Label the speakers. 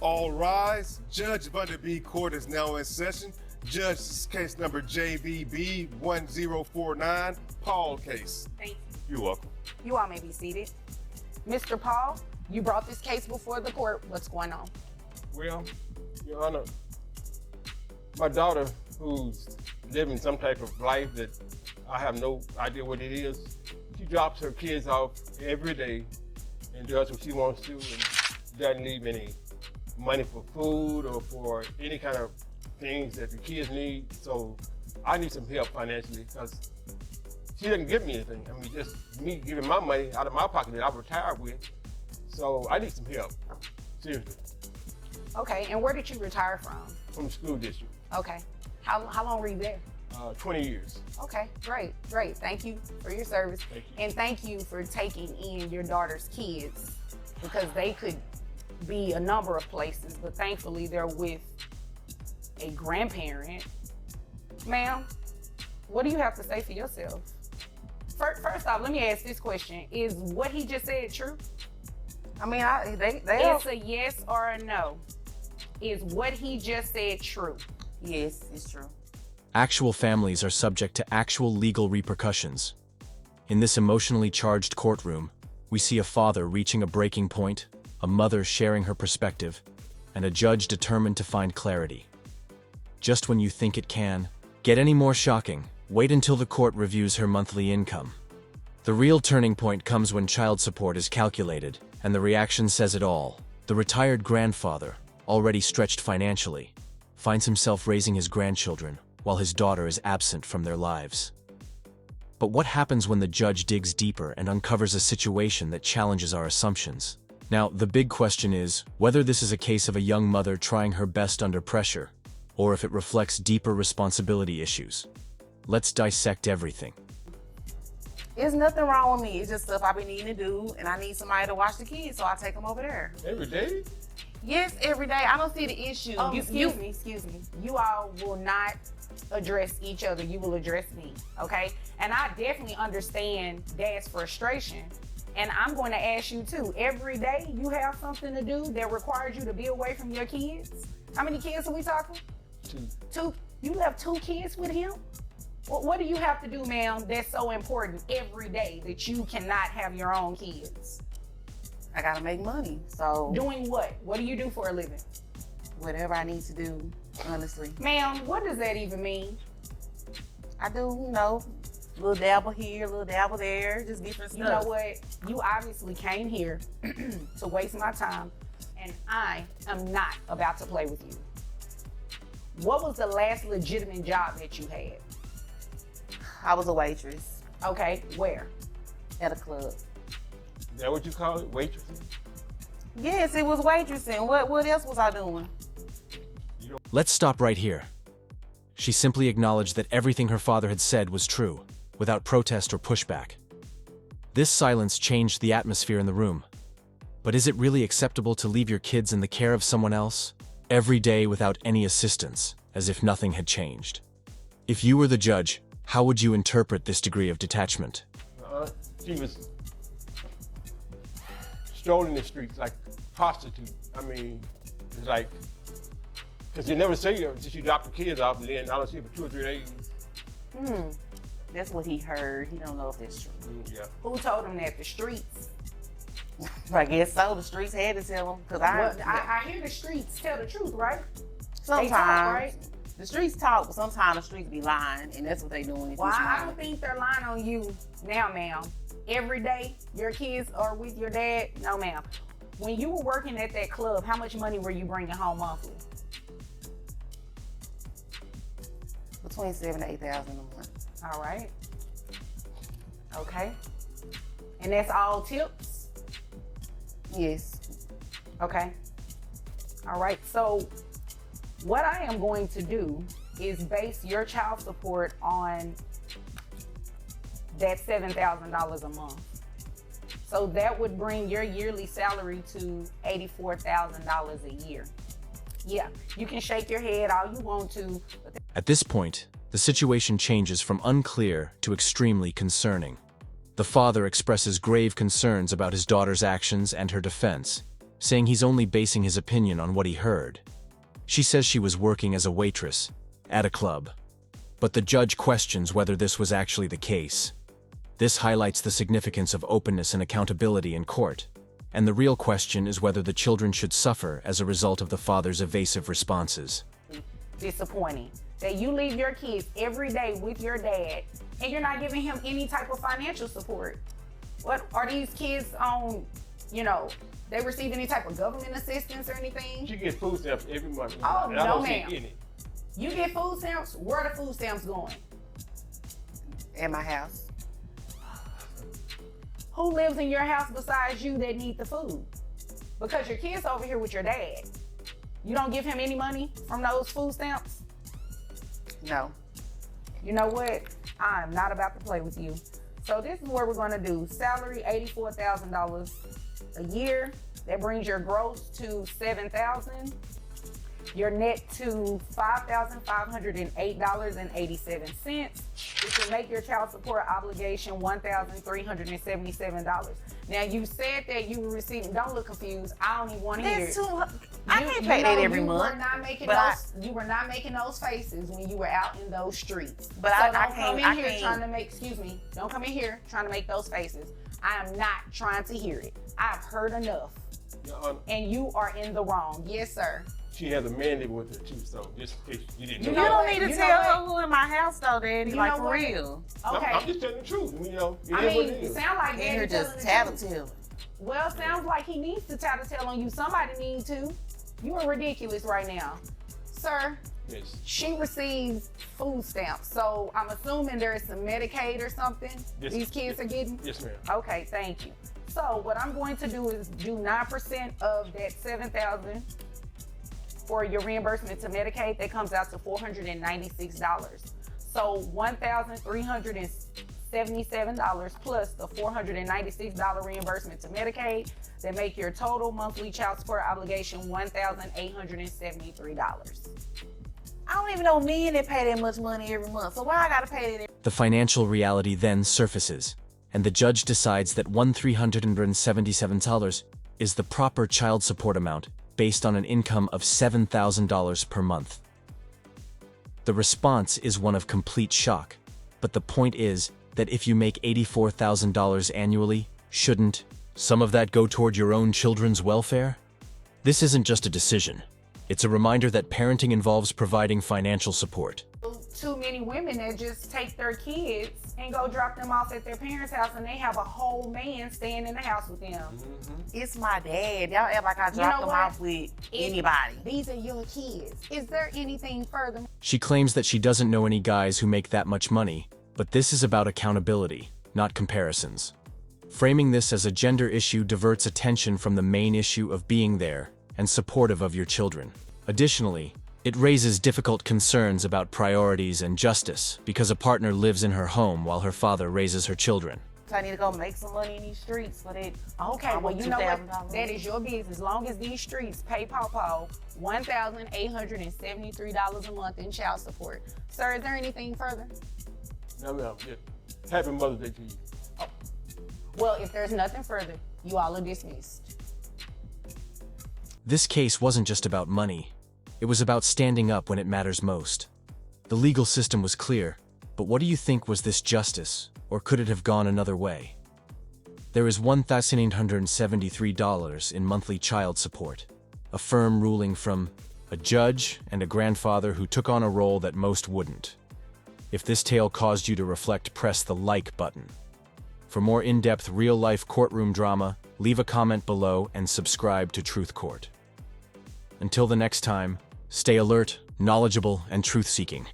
Speaker 1: All rise. Judge Vanda B. Court is now in session. Judge, this is case number JVB 1049, Paul case.
Speaker 2: Thank you.
Speaker 1: You're welcome.
Speaker 2: You all may be seated. Mr. Paul, you brought this case before the court. What's going on?
Speaker 3: Well, Your Honor, my daughter, who's living some type of life that I have no idea what it is, she drops her kids off every day and does what she wants to and doesn't leave any money for food or for any kind of things that the kids need. So I need some help financially because she doesn't give me anything. I mean, just me giving my money out of my pocket that I retired with. So I need some help, seriously.
Speaker 2: Okay, and where did you retire from?
Speaker 3: From the school district.
Speaker 2: Okay. How long were you there?
Speaker 3: 20 years.
Speaker 2: Okay, great. Thank you for your service.
Speaker 3: Thank you.
Speaker 2: And thank you for taking in your daughter's kids because they could be a number of places, but thankfully they're with a grandparent. Ma'am, what do you have to say for yourself? First off, let me ask this question. Is what he just said true?
Speaker 4: I mean,
Speaker 2: It's a yes or a no. Is what he just said true?
Speaker 4: Yes, it's true.
Speaker 5: Actual families are subject to actual legal repercussions. In this emotionally charged courtroom, we see a father reaching a breaking point, a mother sharing her perspective, and a judge determined to find clarity. Just when you think it can get any more shocking, wait until the court reviews her monthly income. The real turning point comes when child support is calculated, and the reaction says it all. The retired grandfather, already stretched financially, finds himself raising his grandchildren while his daughter is absent from their lives. But what happens when the judge digs deeper and uncovers a situation that challenges our assumptions? Now, the big question is whether this is a case of a young mother trying her best under pressure, or if it reflects deeper responsibility issues. Let's dissect everything.
Speaker 4: There's nothing wrong with me. It's just stuff I be needing to do, and I need somebody to watch the kids, so I take them over there.
Speaker 3: Every day?
Speaker 4: Yes, every day. I don't see the issue.
Speaker 2: Oh, excuse me. You all will not address each other. You will address me, okay? And I definitely understand Dad's frustration. And I'm going to ask you too, every day you have something to do that requires you to be away from your kids? How many kids are we talking? Two. You left 2 kids with him? What do you have to do, ma'am, that's so important every day that you cannot have your own kids?
Speaker 4: I gotta make money, so.
Speaker 2: Doing what? What do you do for a living?
Speaker 4: Whatever I need to do, honestly.
Speaker 2: Ma'am, what does that even mean?
Speaker 4: I do, little dabble here, little dabble there, just different stuff.
Speaker 2: You know what? You obviously came here to waste my time, and I am not about to play with you. What was the last legitimate job that you had?
Speaker 4: I was a waitress
Speaker 2: Okay, where?
Speaker 4: at a club.
Speaker 3: Is that what you call it, waitressing?
Speaker 4: Yes, it was waitressing. What else was I doing?
Speaker 5: Let's stop right here. She simply acknowledged that everything her father had said was true, without protest or pushback. This silence changed the atmosphere in the room. But is it really acceptable to leave your kids in the care of someone else, every day without any assistance, as if nothing had changed? If you were the judge, how would you interpret this degree of detachment?
Speaker 3: She was strolling the streets like a prostitute. I mean, it's like, because you never see her until she dropped the kids off, and then I don't see her for 2 or 3 days.
Speaker 4: That's what he heard. He don't know if that's true.
Speaker 3: Yeah.
Speaker 2: Who told him that? The streets?
Speaker 4: I guess so. The streets had to tell him. Cause
Speaker 2: I hear the streets tell the truth, right?
Speaker 4: sometimes
Speaker 2: They talk, right?
Speaker 4: the streets talk, but sometimes the streets be lying, and that's what they doing.
Speaker 2: Well, I don't think they're lying on you now, ma'am. Every day your kids are with your dad? No, ma'am. When you were working at that club, how much money were you bringing home monthly?
Speaker 4: Between $7,000 to $8,000 a month.
Speaker 2: All right. Okay. And that's all tips?
Speaker 4: Yes.
Speaker 2: Okay. All right. So what I am going to do is base your child support on that $7,000 a month. So that would bring your yearly salary to $84,000 a year. Yeah, you can shake your head all you want to. But
Speaker 5: At this point, the situation changes from unclear to extremely concerning. The father expresses grave concerns about his daughter's actions and her defense, saying he's only basing his opinion on what he heard. She says she was working as a waitress at a club. But the judge questions whether this was actually the case. This highlights the significance of openness and accountability in court. And the real question is whether the children should suffer as a result of the father's evasive responses.
Speaker 2: Disappointing that you leave your kids every day with your dad and you're not giving him any type of financial support. What are these kids on, they receive any type of government assistance or anything?
Speaker 3: She gets food stamps every month.
Speaker 2: Oh,
Speaker 3: and I
Speaker 2: no,
Speaker 3: don't see
Speaker 2: ma'am.
Speaker 3: any.
Speaker 2: You get food stamps? Where are the food stamps going?
Speaker 4: In my house.
Speaker 2: Who lives in your house besides you that need the food? Because your kid's over here with your dad. You don't give him any money from those food stamps?
Speaker 4: No.
Speaker 2: You know what? I'm not about to play with you. So this is what we're gonna do. Salary, $84,000 a year. That brings your gross to $7,000. Your net to $5,508.87. Which will make your child support obligation $1,377. Now you said that you were receiving, don't look confused. I don't even want to hear it.
Speaker 4: I can't pay that every month.
Speaker 2: You were not making those faces when you were out in those streets.
Speaker 4: But
Speaker 2: so
Speaker 4: I
Speaker 2: don't
Speaker 4: can't.
Speaker 2: come in here trying to make. Excuse me. Don't come in here trying to make those faces. I am not trying to hear it. I've heard enough.
Speaker 3: Your Honor,
Speaker 2: And you are in the wrong. Yes, sir.
Speaker 3: she has a mandate with her too, so just in case you didn't know.
Speaker 4: You
Speaker 2: know
Speaker 4: don't
Speaker 2: what?
Speaker 4: need to
Speaker 2: You know
Speaker 4: tell
Speaker 2: what?
Speaker 4: her who in my house though, Daddy.
Speaker 2: You
Speaker 4: Like
Speaker 2: know
Speaker 4: for
Speaker 2: what?
Speaker 4: real.
Speaker 2: Okay.
Speaker 3: I'm just telling the truth. It
Speaker 2: I
Speaker 3: is what
Speaker 2: mean,
Speaker 3: it
Speaker 2: it
Speaker 3: is.
Speaker 2: sounds like
Speaker 4: And
Speaker 2: Daddy
Speaker 4: you're
Speaker 2: telling
Speaker 4: just
Speaker 2: the truth.
Speaker 4: tattletale.
Speaker 2: Well, sounds like he needs to tattletale on you. Somebody needs to. You are ridiculous right now. Sir,
Speaker 3: Yes.
Speaker 2: she receives food stamps. So I'm assuming there is some Medicaid or something
Speaker 3: Yes.
Speaker 2: these kids are getting?
Speaker 3: Yes, ma'am.
Speaker 2: Okay, thank you. So what I'm going to do is do 9% of that $7,000 for your reimbursement to Medicaid. That comes out to $496. So $1,377 plus the $496 reimbursement to Medicaid, that make your total monthly child support obligation $1,873.
Speaker 4: I don't even know men that pay that much money every month. So why I gotta pay that?
Speaker 5: The financial reality then surfaces, and the judge decides that $1,377 is the proper child support amount based on an income of $7,000 per month. The response is one of complete shock, but the point is that if you make $84,000 annually, shouldn't some of that go toward your own children's welfare? This isn't just a decision. It's a reminder that parenting involves providing financial support.
Speaker 2: Too many women that just take their kids and go drop them off at their parents' house, and they have a whole man staying in the house with them.
Speaker 4: It's my dad. Y'all act like I dropped them
Speaker 2: what?
Speaker 4: off with anybody.
Speaker 2: These are your kids. Is there anything further?
Speaker 5: She claims that she doesn't know any guys who make that much money, but this is about accountability, not comparisons. Framing this as a gender issue diverts attention from the main issue of being there and supportive of your children. Additionally, it raises difficult concerns about priorities and justice because a partner lives in her home while her father raises her children.
Speaker 4: So I need to go make some money in these streets for that.
Speaker 2: Okay, well, you know what?
Speaker 4: $2,000.
Speaker 2: That is your business. As long as these streets pay Pawpaw $1,873 a month in child support. Sir, is there anything further?
Speaker 3: No, ma'am. Yeah. Happy Mother's Day to you.
Speaker 2: Well, if there's nothing further, you all are dismissed.
Speaker 5: This case wasn't just about money. It was about standing up when it matters most. The legal system was clear, but what do you think, was this justice, or could it have gone another way? There is $1,873 in monthly child support, a firm ruling from a judge and a grandfather who took on a role that most wouldn't. If this tale caused you to reflect, press the like button. For more in-depth real-life courtroom drama, leave a comment below and subscribe to Truth Court. Until the next time, stay alert, knowledgeable, and truth-seeking.